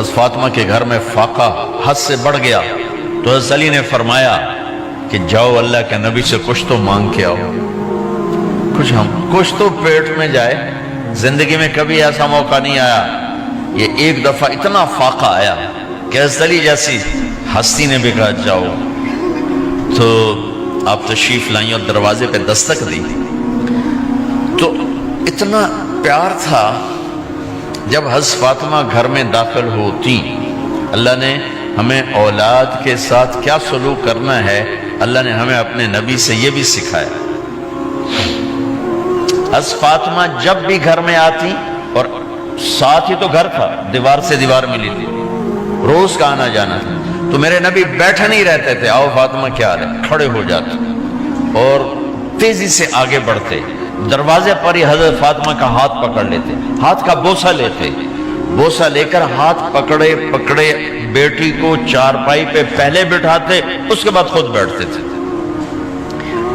حضرت فاطمہ کے گھر میں فاقہ حد سے بڑھ گیا تو حضرت علی نے فرمایا کہ جاؤ اللہ کے نبی سے کچھ تو مانگ کے آؤ، کچھ تو پیٹ میں جائے۔ زندگی میں کبھی ایسا موقع نہیں آیا، یہ ایک دفعہ اتنا فاقہ آیا کہ حضرت علی جیسی ہستی نے بھی کہا جاؤ، تو آپ تشریف لائیں اور دروازے پہ دستک دی تو اتنا پیار تھا۔ جب حضرت فاطمہ گھر میں داخل ہوتی، اللہ نے ہمیں اولاد کے ساتھ کیا سلوک کرنا ہے، اللہ نے ہمیں اپنے نبی سے یہ بھی سکھایا۔ حضرت فاطمہ جب بھی گھر میں آتی، اور ساتھ ہی تو گھر تھا، دیوار سے دیوار ملی تھی، روز کا آنا جانا تھا، تو میرے نبی بیٹھے نہیں رہتے تھے، آؤ فاطمہ کیا حال ہے، کھڑے ہو جاتے اور تیزی سے آگے بڑھتے، دروازے پر ہی حضرت فاطمہ کا ہاتھ پکڑ لیتے، ہاتھ کا بوسہ لیتے، بوسہ لے کر ہاتھ پکڑے پکڑے بیٹی کو چارپائی پہ پہلے بٹھاتے، اس کے بعد خود بیٹھتے تھے۔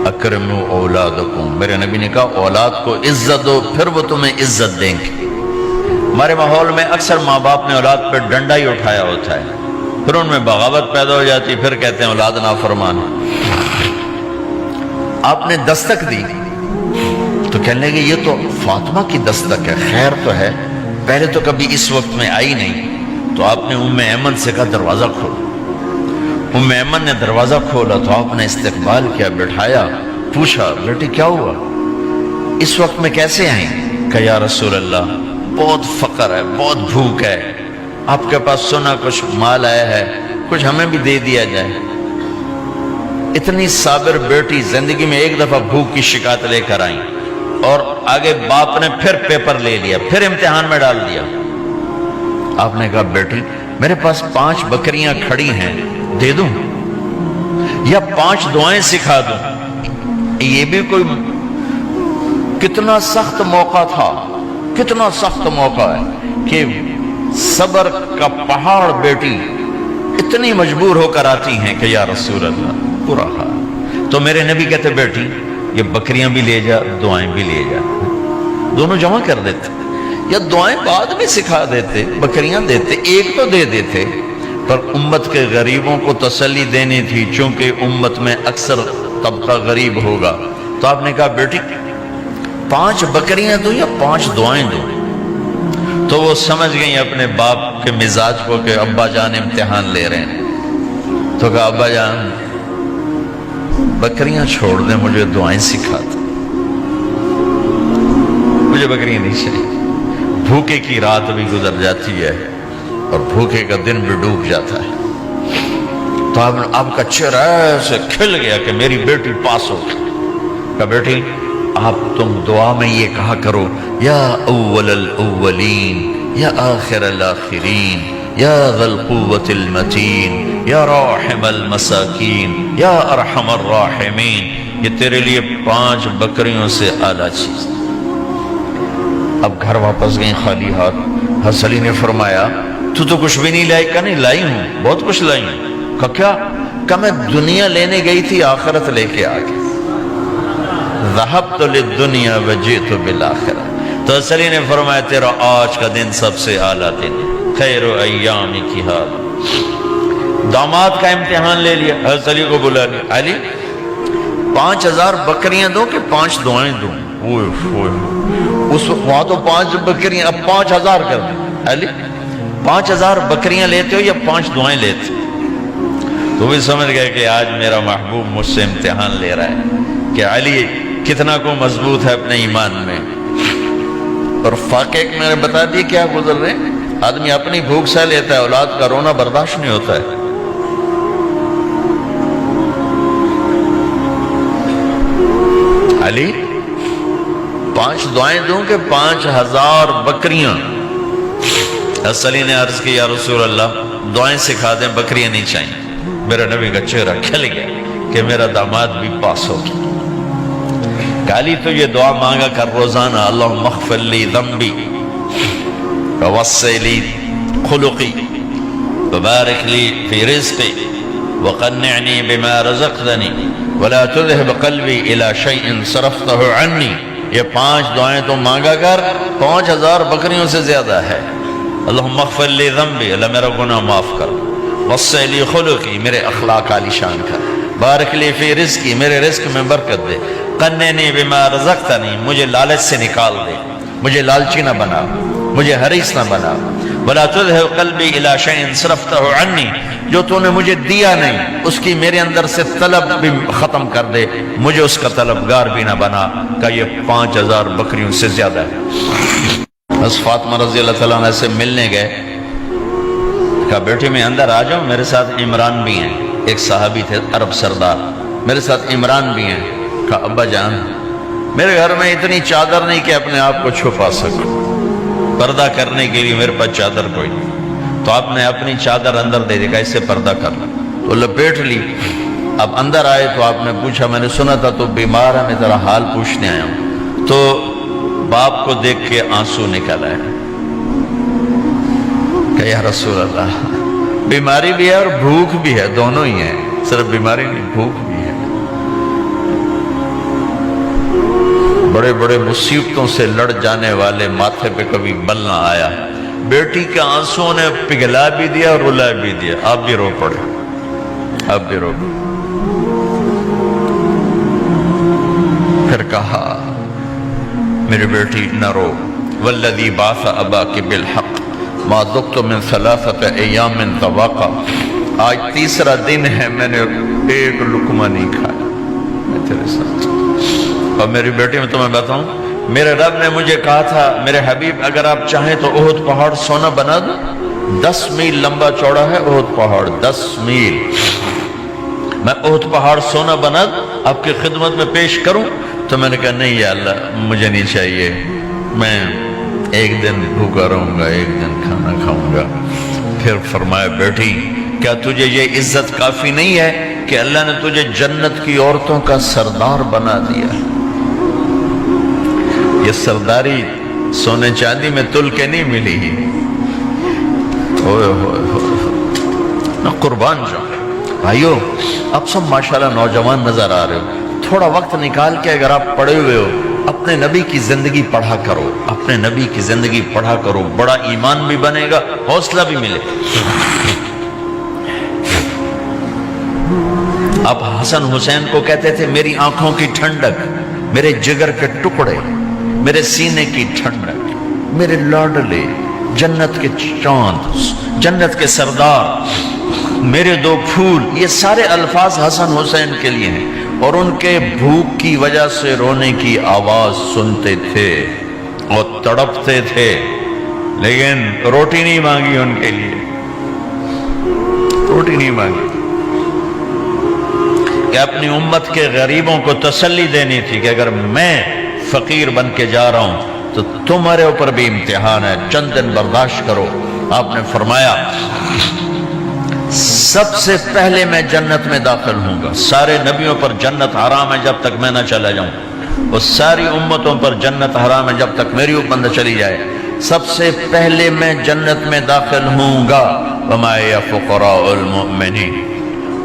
اکرموا اولادکم، میرے نبی نے کہا اولاد کو عزت دو، پھر وہ تمہیں عزت دیں گے۔ ہمارے ماحول میں اکثر ماں باپ نے اولاد پہ ڈنڈا ہی اٹھایا ہوتا ہے، پھر ان میں بغاوت پیدا ہو جاتی، پھر کہتے ہیں اولاد نافرمان۔ آپ نے دستک دی تو کہنے لگے یہ تو فاطمہ کی دستک ہے، خیر تو ہے، پہلے تو کبھی اس وقت میں آئی نہیں۔ تو آپ نے ام ایمن سے کہا دروازہ کھولو۔ ام ایمن نے دروازہ کھولا تو آپ نے استقبال کیا، بٹھایا، پوچھا بیٹی کیا ہوا، اس وقت میں کیسے آئیں؟ کہا یا رسول اللہ بہت فقر ہے، بہت بھوک ہے، آپ کے پاس سنا کچھ مال آیا ہے، کچھ ہمیں بھی دے دیا جائے۔ اتنی صابر بیٹی زندگی میں ایک دفعہ بھوک کی شکایت لے کر آئیں، اور آگے باپ نے پھر پیپر لے لیا، پھر امتحان میں ڈال دیا۔ آپ نے کہا بیٹی میرے پاس 5 بکریاں کھڑی ہیں، دے دوں یا 5 دعائیں سکھا دوں؟ یہ بھی کوئی کتنا سخت موقع تھا، کتنا سخت موقع ہے کہ صبر کا پہاڑ بیٹی اتنی مجبور ہو کر آتی ہیں کہ یا رسول اللہ برا حال۔ تو میرے نبی کہتے بیٹی یہ بکریاں بھی لے جا، دعائیں بھی لے جا، دونوں جمع کر دیتے، یا دعائیں بعد میں سکھا دیتے، بکریاں دیتے، ایک تو دے دیتے، پر امت کے غریبوں کو تسلی دینی تھی، چونکہ امت میں اکثر طبقہ غریب ہوگا۔ تو آپ نے کہا بیٹی 5 بکریاں دوں یا 5 دعائیں دوں؟ تو وہ سمجھ گئیں اپنے باپ کے مزاج کو کہ ابا جان امتحان لے رہے ہیں، تو کہا ابا جان بکریاں چھوڑ دیں، مجھے دعائیں سکھا دیں، مجھے بکریاں نہیں چاہیے۔ بھوکے کی رات بھی گزر جاتی ہے اور بھوکے کا دن بھی ڈوب جاتا ہے۔ تو آپ کا چہرہ ایسے کھل گیا کہ میری بیٹی پاس ہو گئی۔ کہا بیٹی آپ تم دعا میں یہ کہا کرو یا اول الاولین یا آخر الاخرین یا ذا القوة المتین یا راحم المساکین یا ارحم الراحمین، یہ تیرے لیے 5 بکریوں سے اعلیٰ چیز۔ اب گھر واپس گئیں خالی ہاتھ۔ حضرت علی نے فرمایا تو کچھ بھی نہیں لائی؟ کہا نہیں لائی ہوں، بہت کچھ لائی ہوں۔ کہا کیا؟ کہا میں دنیا لینے گئی تھی، آخرت لے کے آ گئی۔ ذہبت للدنیا وجئت بالآخرہ۔ تو حضرت علی نے فرمایا تیرا آج کا دن سب سے اعلیٰ دن، خیر ایامک ھذا۔ داماد کا امتحان لے لیا، حضرت علی کو بلا لیا، علی 5000 بکریاں دو کہ 5 دعائیں دوں؟ اس وہاں تو 5 بکریاں، اب 5000 کر دیں۔ علی 5000 بکریاں لیتے ہو یا 5 دعائیں لیتے ہو؟ تو بھی سمجھ گئے کہ آج میرا محبوب مجھ سے امتحان لے رہا ہے کہ علی کتنا کو مضبوط ہے اپنے ایمان میں۔ اور فاقے میں نے بتا دیے کیا گزر رہے ہیں۔ آدمی اپنی بھوک سہ لیتا ہے، اولاد کا رونا برداشت نہیں ہوتا ہے۔ علی 5 دعائیں دوں کہ 5000 بکریاں؟ حضرت علی نے عرض کی یا رسول اللہ دعائیں سکھا دیں، بکریاں نہیں چاہیے۔ میرا نبی کا چہرہ کھل گیا کہ میرا داماد بھی پاس ہو گیا۔ علی تو یہ دعا مانگا کر روزانہ، اللہم اغفر لی ذنبی ووسع لی خلقی وبارک لی فی رزقی وقنعنی بما رزقتنی ولا تذهب قلبی الی شیء صرفتہ عنی۔ یہ 5 دعائیں تو مانگا کر، 5000 بکریوں سے زیادہ ہے۔ اللہم اغفر لی ذنبی، اللہ میرا گناہ معاف کر، وسع لی خلقی، میرے اخلاق عالی شان کر، بارک لی فی رزقی، میرے رزق میں برکت دے، قننی بما رزقتنی، مجھے لالچ سے نکال دے، مجھے لالچی نہ بنا، مجھے حریص نہ بنا، ولا تذهب قلبی الی شیء صرفتہ عنی، جو تو نے مجھے دیا نہیں اس کی میرے اندر سے طلب بھی ختم کر دے، مجھے اس کا طلبگار بھی نہ بنا، کہ یہ 5000 بکریوں سے زیادہ ہے۔ بس فاطمہ رضی اللہ تعالیٰ عنہ سے ملنے گئے، کہا بیٹی میں اندر آ جاؤں، میرے ساتھ عمران بھی ہیں، ایک صحابی تھے عرب سردار، میرے ساتھ عمران بھی ہیں۔ کہا ابا جان میرے گھر میں اتنی چادر نہیں کہ اپنے آپ کو چھپا سکوں، پردہ کرنے کے لیے میرے پاس چادر کوئی نہیں، تو آپ نے اپنی چادر اندر دے دی، کہا اس سے پردہ کر لیں، تو لپیٹ لی۔ اب اندر آئے تو آپ نے پوچھا میں نے سنا تھا تو بیمار ہے، میں تیرا حال پوچھنے آیا ہوں، تو باپ کو دیکھ کے آنسو نکل آئے کہ یا رسول اللہ بیماری بھی ہے اور بھوک بھی ہے، دونوں ہی ہیں، صرف بیماری نہیں بھوک بھی ہے، بڑے بڑے مصیبتوں سے لڑ جانے والے ماتھے پہ کبھی بل نہ آیا، بیٹی کے آنسوں نے پگھلا بھی دیا اور رلا بھی دیا، آپ بھی رو پڑے، آپ بھی رو پڑے۔ پھر کہا میری بیٹی نہ رو، والذی بعث اباک بالحق ما دقت من 3 ایام طواقا، آج تیسرا دن ہے میں نے ایک لقمہ نہیں کھایا، میں تیرے ساتھ۔ اور میری بیٹی میں تمہیں بتاؤں، میرے رب نے مجھے کہا تھا میرے حبیب اگر آپ چاہیں تو احد پہاڑ سونا بنا دو، 10 میل لمبا چوڑا ہے احد پہاڑ، 10 میل، میں احد پہاڑ سونا بنا آپ کی خدمت میں پیش کروں؟ تو میں نے کہا نہیں یا اللہ مجھے نہیں چاہیے، میں ایک دن بھوکا رہوں گا، ایک دن کھانا کھاؤں گا۔ پھر فرمایا بیٹی کیا تجھے یہ عزت کافی نہیں ہے کہ اللہ نے تجھے جنت کی عورتوں کا سردار بنا دیا؟ یہ سرداری سونے چاندی میں تل کے نہیں ملی ہی، ہوئے ہوئے ہوئے میں قربان جاؤں۔ بھائیو اب سب ماشاءاللہ نوجوان نظر آ رہے ہو، تھوڑا وقت نکال کے اگر آپ پڑھے ہوئے ہو اپنے نبی کی زندگی پڑھا کرو، اپنے نبی کی زندگی پڑھا کرو، بڑا ایمان بھی بنے گا، حوصلہ بھی ملے۔ آپ حسن حسین کو کہتے تھے میری آنکھوں کی ٹھنڈک، میرے جگر کے ٹکڑے، میرے سینے کی ٹھنڈک، میرے لاڈلے، جنت کے چاند، جنت کے سردار، میرے 2 پھول، یہ سارے الفاظ حسن حسین کے لیے ہیں، اور ان کے بھوک کی وجہ سے رونے کی آواز سنتے تھے اور تڑپتے تھے، لیکن روٹی نہیں مانگی ان کے لیے، روٹی نہیں مانگی، کہ اپنی امت کے غریبوں کو تسلی دینی تھی کہ اگر میں فقیر بن کے جا رہا ہوں تو تمہارے اوپر بھی امتحان ہے، چند دن برداشت کرو۔ آپ نے فرمایا سب سے پہلے میں جنت میں داخل ہوں گا، سارے نبیوں پر جنت حرام ہے جب تک میں نہ چلا جاؤں، اور ساری امتوں پر جنت حرام ہے جب تک میری امت نہ چلی جائے، سب سے پہلے میں جنت میں داخل ہوں گا، وما یا فقراء المؤمنین،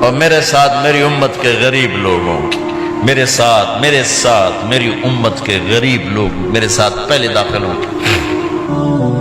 اور میرے ساتھ میری امت کے غریب لوگوں، میرے ساتھ میری امت کے غریب لوگ میرے ساتھ پہلے داخل ہوں گے۔